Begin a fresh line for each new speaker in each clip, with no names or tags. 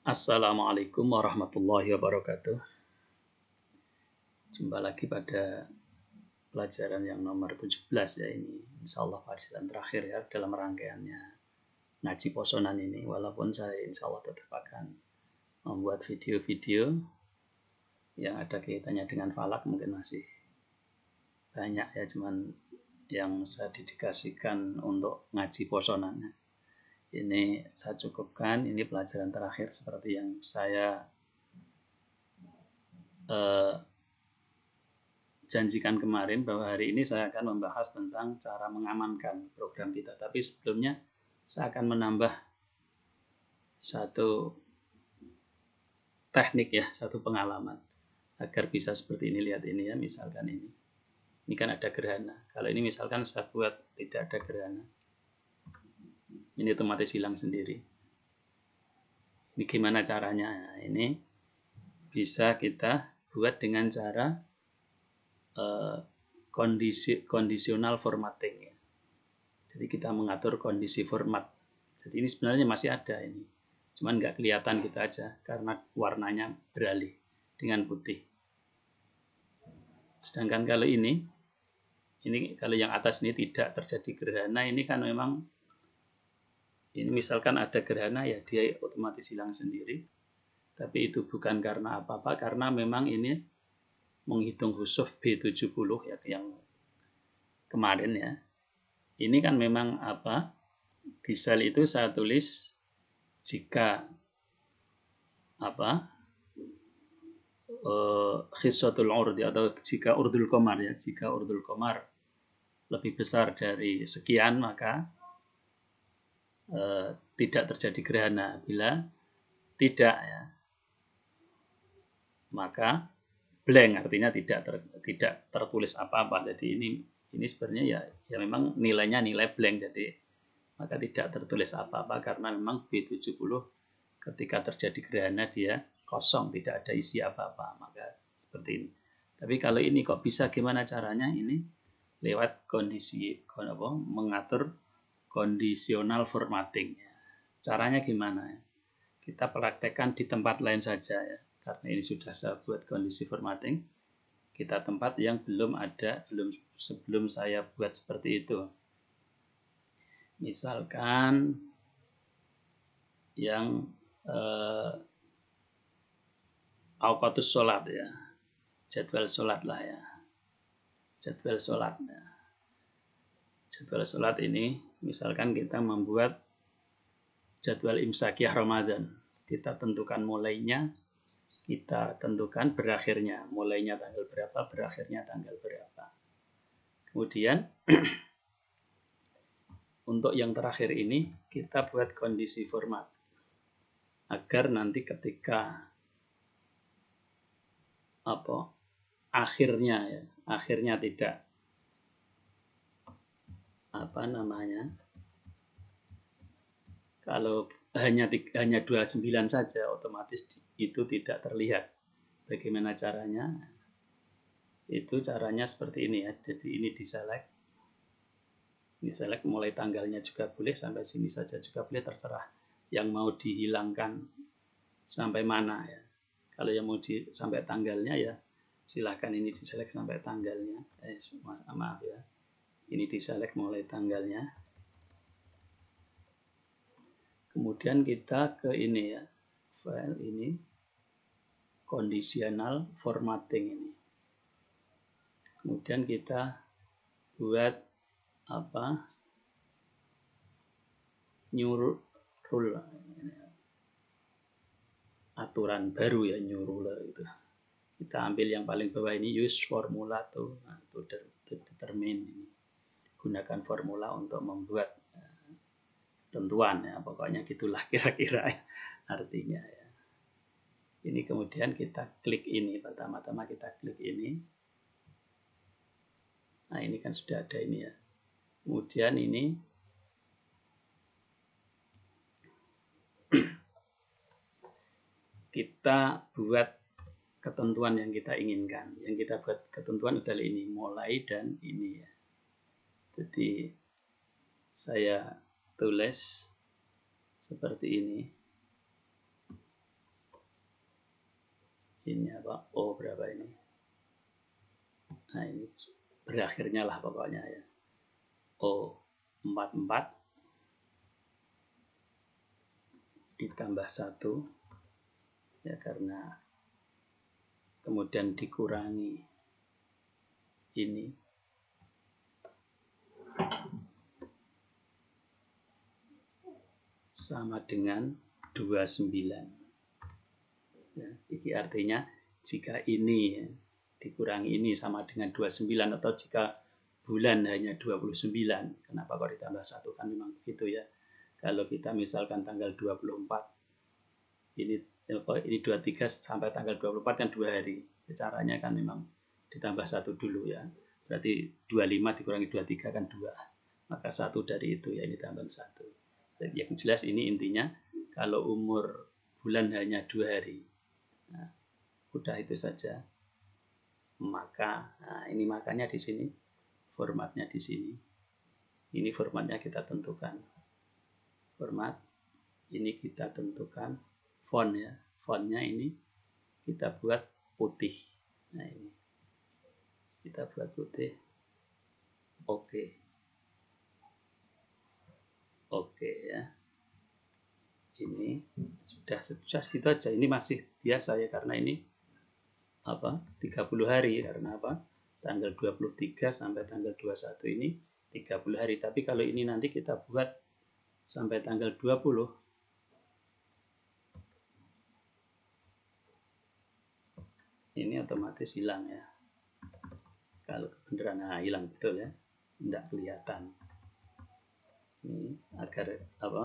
Assalamualaikum warahmatullahi wabarakatuh. Jumpa lagi pada pelajaran yang nomor 17 ya ini. Insyaallah pelajaran terakhir ya dalam rangkaiannya ngaji posonan ini. Walaupun saya insyaallah tetap akan membuat video-video yang ada kaitannya dengan falak mungkin masih banyak ya, cuman yang saya dedikasikan untuk ngaji posonannya. Ini saya cukupkan, ini pelajaran terakhir seperti yang saya janjikan kemarin bahwa hari ini saya akan membahas tentang cara mengamankan program kita. Tapi sebelumnya saya akan menambah satu teknik ya, satu pengalaman agar bisa seperti ini. Lihat ini ya, misalkan ini. Ini kan ada gerhana. Kalau ini misalkan saya buat tidak ada gerhana, ini otomatis hilang sendiri. Ini gimana caranya? Nah, ini bisa kita buat dengan cara conditional formatting ya. Jadi kita mengatur kondisi format. Jadi ini sebenarnya masih ada ini, cuman nggak kelihatan kita aja karena warnanya beralih dengan putih. Sedangkan kalau ini kalau yang atas ini tidak terjadi gerhana, ini kan memang ini misalkan ada gerhana ya dia otomatis hilang sendiri. Tapi itu bukan karena apa-apa, karena memang ini menghitung husuf B70 ya yang kemarin ya. Ini kan memang apa? Di sel itu saya tulis jika apa? Khissatul urdi atau jika urdul qamar ya, jika urdul qamar lebih besar dari sekian maka tidak terjadi gerhana. Bila tidak ya, maka blank artinya tidak tertulis apa-apa. Jadi ini sebenarnya ya memang nilainya nilai blank, jadi maka tidak tertulis apa-apa karena memang B70 ketika terjadi gerhana dia kosong, tidak ada isi apa-apa, maka seperti ini. Tapi kalau ini kok bisa, gimana caranya? Ini lewat mengatur conditional formatting. Caranya gimana? Kita praktekkan di tempat lain saja ya. Karena ini sudah saya buat kondisi formatting. Kita tempat yang belum sebelum saya buat seperti itu. Misalkan yang awqatus sholat ya, jadwal sholat lah ya, jadwal sholat ya. Jadwal sholat ini misalkan kita membuat jadwal imsakiyah Ramadan, kita tentukan mulainya, kita tentukan berakhirnya, mulainya tanggal berapa, berakhirnya tanggal berapa. Kemudian untuk yang terakhir ini kita buat kondisi format agar nanti ketika akhirnya tidak kalau hanya 29 saja otomatis itu tidak terlihat. Bagaimana caranya? Itu caranya seperti ini ya. Jadi ini diselect mulai tanggalnya juga boleh, sampai sini saja juga boleh, terserah yang mau dihilangkan sampai mana ya. Kalau yang mau sampai tanggalnya ya silahkan ini diselect sampai tanggalnya. Maaf ya, ini diselect mulai tanggalnya. Kemudian kita ke ini ya, file ini conditional formatting ini. Kemudian kita buat new rule, aturan baru ya, new rule itu. Kita ambil yang paling bawah ini, use formula to determine ini. Gunakan formula untuk membuat tentuan ya, pokoknya gitulah kira-kira artinya ya. Ini kemudian kita klik ini, pertama-tama kita klik ini. Nah ini kan sudah ada ini ya. Kemudian ini kita buat ketentuan yang kita inginkan. Yang kita buat ketentuan adalah ini, mulai dan ini ya. Jadi saya tulis seperti ini. ini apa, O berapa ini, nah ini berakhirnya lah pokoknya ya, O 44 ditambah 1 ya, karena kemudian dikurangi ini sama dengan 29 ya. Ini artinya jika ini ya, dikurangi ini sama dengan 29, atau jika bulan hanya 29, kenapa kok ditambah 1, kan memang begitu ya. Kalau kita misalkan tanggal 24, ini 23 sampai tanggal 24 kan 2 hari. Caranya kan memang ditambah 1 dulu ya. Berarti 25 dikurangi 23 kan 2. Maka 1 dari itu ya, ini tambah 1. Jadi yang jelas ini intinya, kalau umur bulan hanya 2 hari. Nah, udah itu saja. Maka, nah ini makanya di sini, formatnya di sini. Ini formatnya kita tentukan. Format ini kita tentukan, font ya. Fontnya ini kita buat putih. Nah ini kita buat putih. Oke ya. Ini sudah gitu aja. Ini masih biasa ya, karena ini apa? 30 hari, karena apa? Tanggal 23 sampai tanggal 21 ini 30 hari. Tapi kalau ini nanti kita buat sampai tanggal 20, ini otomatis hilang ya. Kalau kebenaran hilang betul ya, tidak kelihatan. Ini agar apa?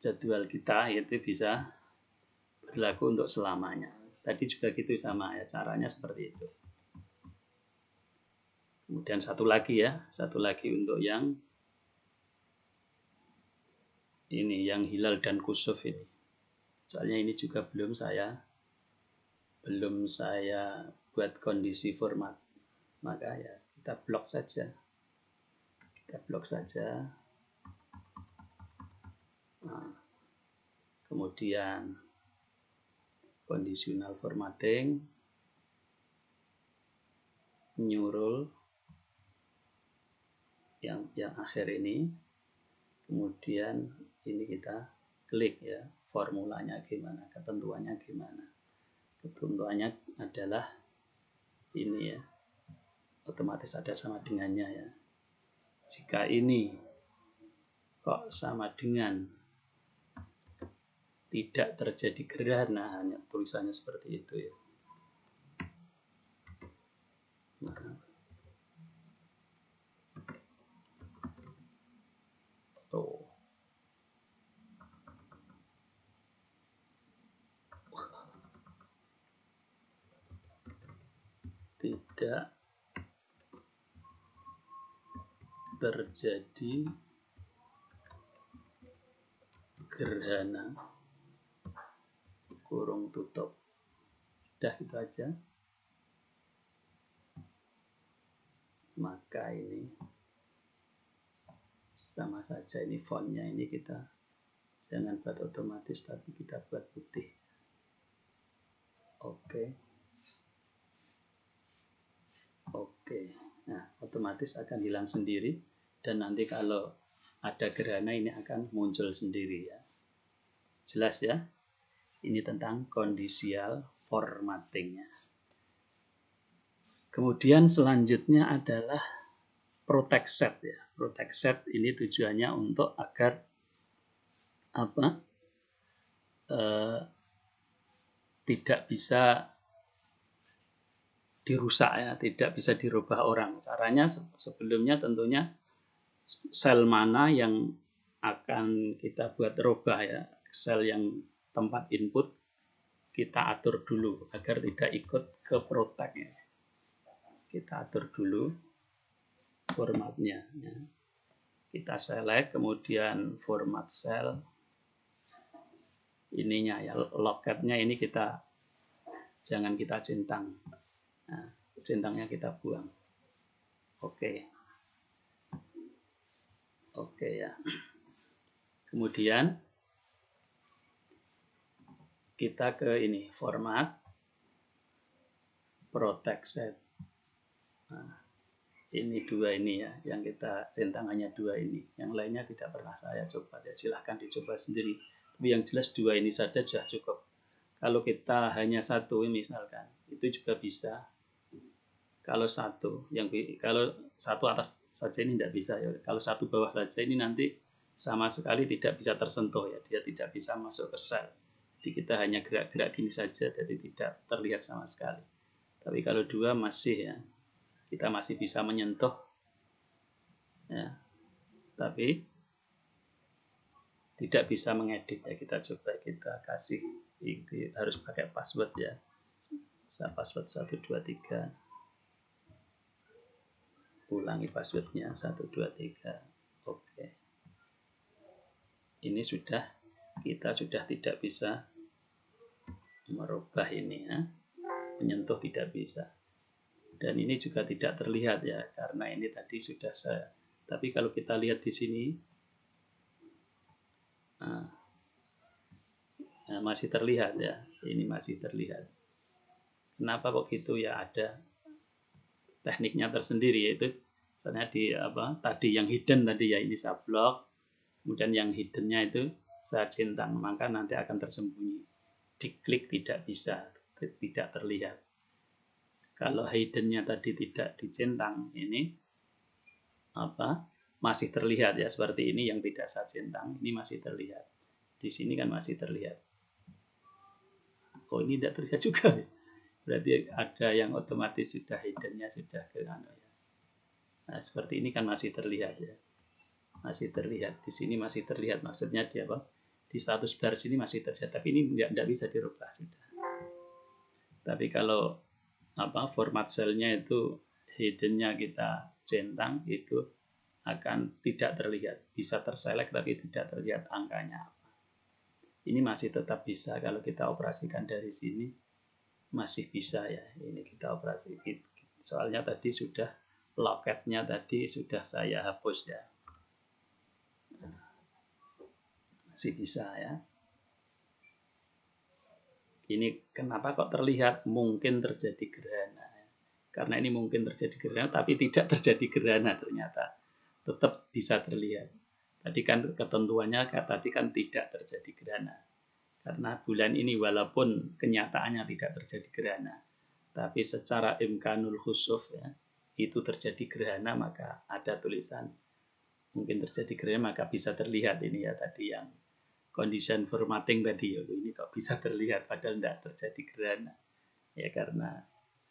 Jadwal kita itu bisa berlaku untuk selamanya. Tadi juga gitu sama ya, caranya seperti itu. Kemudian satu lagi untuk yang ini, yang hilal dan kusuf ini. Soalnya ini juga belum saya buat kondisi format. Maka ya kita blok saja. Nah, kemudian conditional formatting, new rule yang akhir ini, kemudian ini kita klik ya, formulanya gimana, ketentuannya gimana. Ketentuannya adalah ini ya, otomatis ada sama dengannya ya. Jika ini kok sama dengan tidak terjadi gerhana, hanya tulisannya seperti itu ya. Nah, tidak terjadi gerhana kurung tutup. Udah gitu aja. Maka ini sama saja, ini fontnya ini kita jangan buat otomatis, tapi kita buat putih. Oke. Nah, otomatis akan hilang sendiri, dan nanti kalau ada gerhana ini akan muncul sendiri ya. Jelas ya? Ini tentang conditional formattingnya. Kemudian selanjutnya adalah protect set ya. Protect set ini tujuannya untuk agar apa? Tidak bisa dirusak ya, tidak bisa dirubah orang. Caranya sebelumnya tentunya sel mana yang akan kita buat rubah ya, sel yang tempat input kita atur dulu agar tidak ikut ke protect ya. Kita atur dulu formatnya ya. Kita select, kemudian format sel ininya ya, loketnya ini kita jangan kita centang. Nah, centangnya kita buang. Oke ya. Kemudian kita ke ini format protect set. Nah, ini dua ini ya, yang kita centang hanya dua ini, yang lainnya tidak pernah saya coba. Ya silahkan dicoba sendiri. Tapi yang jelas dua ini saja sudah cukup. Kalau kita hanya satu misalkan, itu juga bisa. Kalau satu atas saja ini tidak bisa ya. Kalau satu bawah saja ini nanti sama sekali tidak bisa tersentuh ya. Dia tidak bisa masuk ke sel. Jadi kita hanya gerak-gerak gini saja, jadi tidak terlihat sama sekali. Tapi kalau dua masih ya. Kita masih bisa menyentuh ya, tapi tidak bisa mengedit ya. Kita coba kita kasih ini, harus pakai password ya. Password 123, ulangi passwordnya 123. Oke, ini kita sudah tidak bisa merubah ini ya, menyentuh tidak bisa. Dan ini juga tidak terlihat ya, karena ini tadi sudah saya. Tapi kalau kita lihat di sini, nah, masih terlihat ya. Ini masih terlihat. Kenapa kok gitu ya? Ada tekniknya tersendiri, yaitu misalnya tadi yang hidden tadi ya, ini saya blok, kemudian yang hiddennya itu saya centang, maka nanti akan tersembunyi. Diklik tidak bisa, tidak terlihat. Kalau hiddennya tadi tidak dicentang, ini masih terlihat ya, seperti ini yang tidak saya centang, ini masih terlihat. Di sini kan masih terlihat. Oh, ini tidak terlihat juga. Berarti ada yang otomatis sudah hiddennya sudah ke ya. Nah, seperti ini kan masih terlihat ya. Masih terlihat. Di sini masih terlihat, maksudnya di di status bar sini masih terlihat, tapi ini tidak bisa dirubah sudah. Tapi kalau format selnya itu hiddennya kita centang, itu akan tidak terlihat, bisa terselect tapi tidak terlihat angkanya apa. Ini masih tetap bisa kalau kita operasikan dari sini, masih bisa ya. Ini kita operasi, soalnya tadi sudah loketnya tadi sudah saya hapus ya. Masih bisa ya. Ini kenapa kok terlihat mungkin terjadi gerhana? Karena ini mungkin terjadi gerhana, tapi tidak terjadi gerhana ternyata. Tetap bisa terlihat. Tadi kan ketentuannya tadi kan tidak terjadi gerhana. Karena bulan ini walaupun kenyataannya tidak terjadi gerhana, tapi secara imkanul khusuf ya, itu terjadi gerhana, maka ada tulisan mungkin terjadi gerhana, maka bisa terlihat ini ya tadi yang condition formatting tadi ya, ini kok bisa terlihat padahal tidak terjadi gerhana ya, karena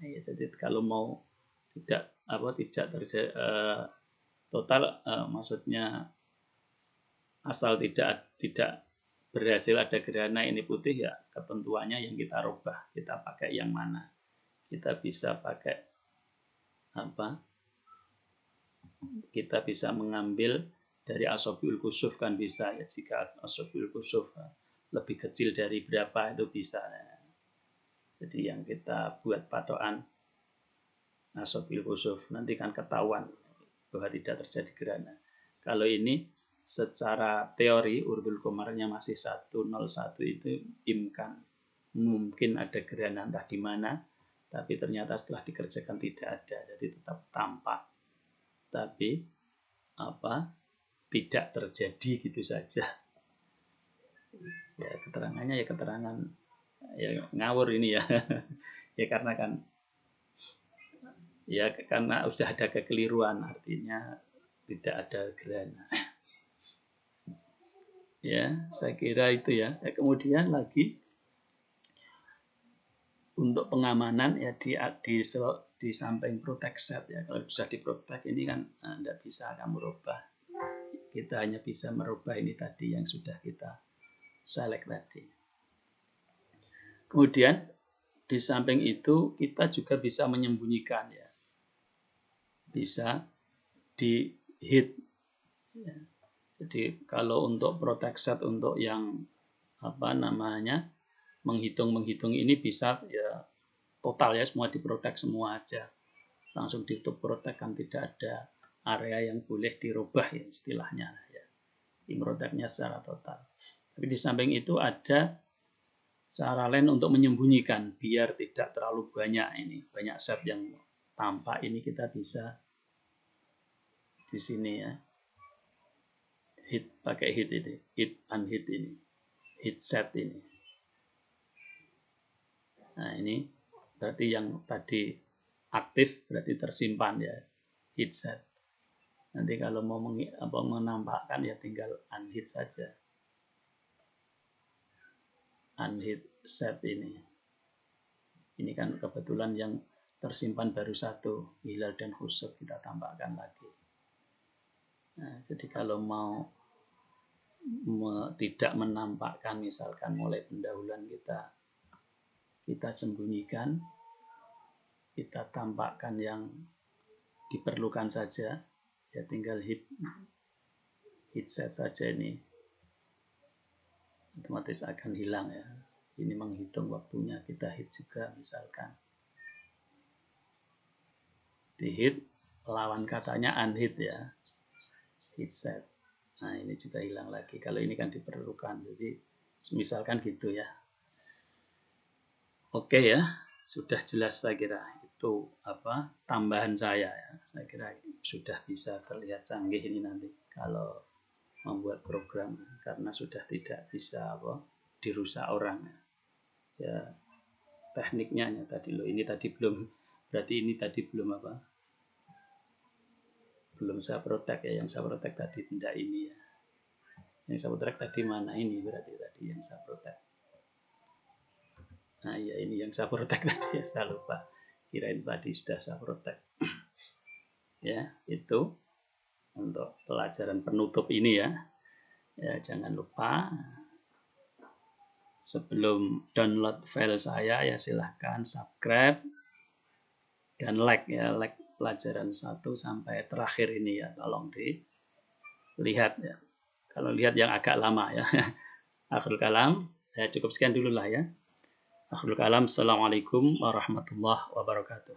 ya, jadi kalau mau tidak terjadi total maksudnya asal tidak berhasil ada gerhana ini putih ya, ketentuannya yang kita rubah, kita pakai yang mana. Kita bisa pakai kita bisa mengambil dari asobiul kusuf kan bisa ya, jika asobiul kusuf lebih kecil dari berapa itu bisa. Jadi yang kita buat patokan asobiul kusuf nanti kan ketahuan bahwa tidak terjadi gerhana. Kalau ini secara teori urdul komarnya masih 101 itu imkan, mungkin ada gerhana entah di mana, tapi ternyata setelah dikerjakan tidak ada, jadi tetap tampak, tapi tidak terjadi gitu saja ya. Keterangannya ya keterangan ya ngawur ini ya ya karena sudah ada kekeliruan, artinya tidak ada gerhana ya, saya kira itu ya. Kemudian lagi untuk pengamanan ya di samping protect set ya, kalau bisa di protect ini kan tidak bisa kamu merubah, kita hanya bisa merubah ini tadi yang sudah kita select tadi. Kemudian di samping itu kita juga bisa menyembunyikan ya, bisa di hid ya. Jadi kalau untuk protect set untuk yang menghitung ini bisa ya total ya, semua diprotek semua aja, langsung ditutup protek kan, tidak ada area yang boleh dirubah ya istilahnya ya, di proteknya secara total. Tapi di samping itu ada Cara lain untuk menyembunyikan biar tidak terlalu banyak set yang tampak ini, kita bisa di sini ya, pakai hit ini, hit unhit ini, hit set ini. Nah ini berarti yang tadi aktif berarti tersimpan ya, hit set. Nanti kalau mau menampakkan ya tinggal unhit saja, unhit set ini. Ini kan kebetulan yang tersimpan baru satu, hilal dan khusuf, kita tampakkan lagi. Nah, jadi kalau mau tidak menampakkan, misalkan mulai pendahuluan kita sembunyikan, kita tampakkan yang diperlukan saja, ya tinggal hit set saja, ini otomatis akan hilang ya. Ini menghitung waktunya, kita hit juga misalkan. Di hit lawan katanya unhit ya, hit set. Nah ini juga hilang lagi. Kalau ini kan diperlukan, jadi misalkan gitu ya. Oke ya, sudah jelas saya kira. Itu tambahan saya ya. Saya kira sudah bisa terlihat canggih ini nanti kalau membuat program, karena sudah tidak bisa dirusak orang ya. Tekniknya tadi loh, ini tadi belum, berarti ini tadi belum belum saya protect ya. Yang saya protect tadi benda ini ya. Yang saya protect tadi mana, ini berarti tadi yang saya protect. Nah ya, ini yang saya protect tadi ya, saya lupa, kirain tadi sudah saya protect. Ya itu untuk pelajaran penutup ini ya. Ya jangan lupa sebelum download file saya ya silahkan subscribe dan like ya, like pelajaran 1 sampai terakhir ini ya, tolong dilihat ya. Kalau lihat yang agak lama ya. Akhirul kalam, ya cukup sekian dulu lah ya. Akhirul kalam, assalamualaikum warahmatullahi wabarakatuh.